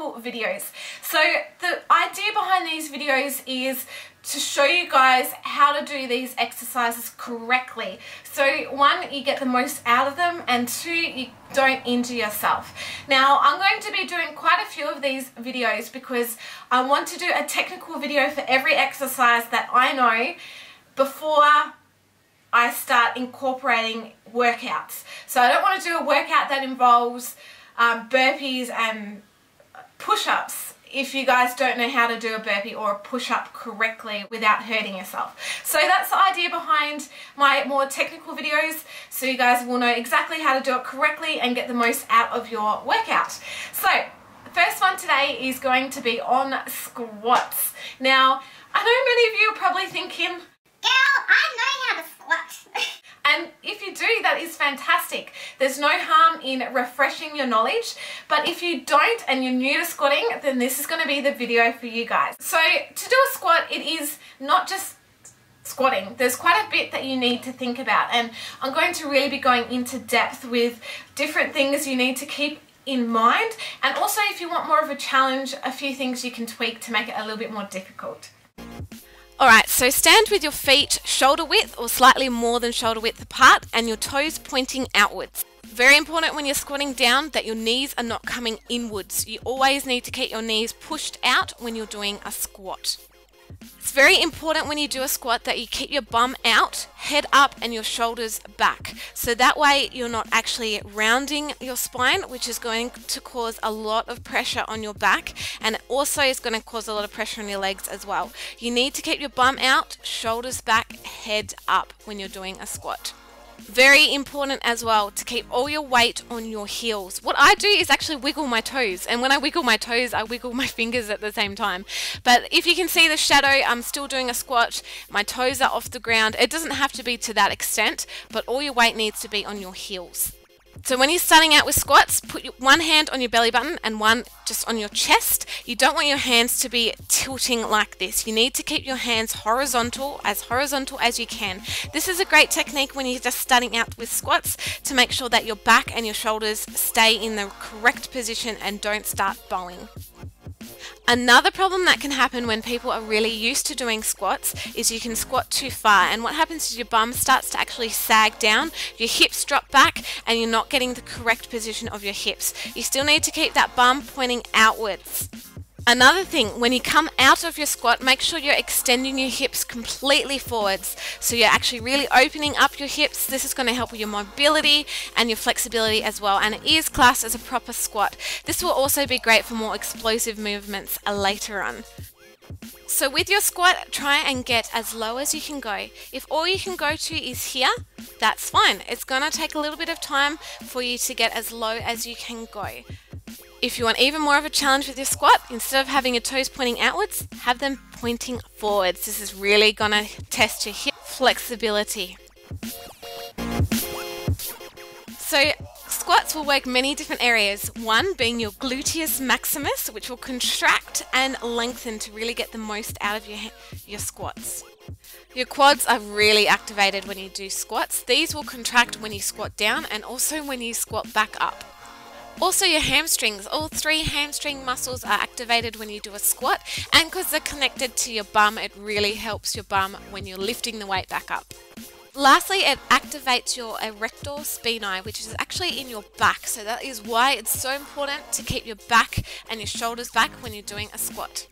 technical videos. So the idea behind these videos is to show you guys how to do these exercises correctly. So one, you get the most out of them, and two, you don't injure yourself. Now I'm going to be doing quite a few of these videos because I want to do a technical video for every exercise that I know before I start incorporating workouts. So I don't want to do a workout that involves burpees and push-ups if you guys don't know how to do a burpee or a push-up correctly without hurting yourself. So that's the idea behind my more technical videos, so you guys will know exactly how to do it correctly and get the most out of your workout. So the first one today is going to be on squats. Now I know many of you are probably thinking, "Girl, I know how to squat." And if you do, that is fantastic. There's no harm in refreshing your knowledge, but if you don't and you're new to squatting, then this is going to be the video for you guys. So to do a squat, it is not just squatting. There's quite a bit that you need to think about, and I'm going to really be going into depth with different things you need to keep in mind, and also if you want more of a challenge, a few things you can tweak to make it a little bit more difficult. Alright, so stand with your feet shoulder width or slightly more than shoulder width apart and your toes pointing outwards. Very important when you're squatting down that your knees are not coming inwards. You always need to keep your knees pushed out when you're doing a squat. It's very important when you do a squat that you keep your bum out, head up and your shoulders back. So that way you're not actually rounding your spine, which is going to cause a lot of pressure on your back, and it also is going to cause a lot of pressure on your legs as well. You need to keep your bum out, shoulders back, head up when you're doing a squat. Very important as well to keep all your weight on your heels. What I do is actually wiggle my toes, and when I wiggle my toes I wiggle my fingers at the same time. But if you can see the shadow, I'm still doing a squat, my toes are off the ground. It doesn't have to be to that extent, but all your weight needs to be on your heels. So when you're starting out with squats, put one hand on your belly button and one just on your chest. You don't want your hands to be tilting like this. You need to keep your hands horizontal as you can. This is a great technique when you're just starting out with squats to make sure that your back and your shoulders stay in the correct position and don't start bowing. Another problem that can happen when people are really used to doing squats is you can squat too far, and what happens is your bum starts to actually sag down, your hips drop back, and you're not getting the correct position of your hips. You still need to keep that bum pointing outwards. Another thing, when you come out of your squat, make sure you're extending your hips completely forwards. So you're actually really opening up your hips. This is going to help with your mobility and your flexibility as well. And it is classed as a proper squat. This will also be great for more explosive movements later on. So with your squat, try and get as low as you can go. If all you can go to is here, that's fine. It's going to take a little bit of time for you to get as low as you can go. If you want even more of a challenge with your squat, instead of having your toes pointing outwards, have them pointing forwards. This is really going to test your hip flexibility. So squats will work many different areas. One being your gluteus maximus, which will contract and lengthen to really get the most out of your squats. Your quads are really activated when you do squats. These will contract when you squat down and also when you squat back up. Also your hamstrings, all three hamstring muscles are activated when you do a squat, and because they're connected to your bum, it really helps your bum when you're lifting the weight back up. Lastly, it activates your erector spinae, which is actually in your back, so that is why it's so important to keep your back and your shoulders back when you're doing a squat.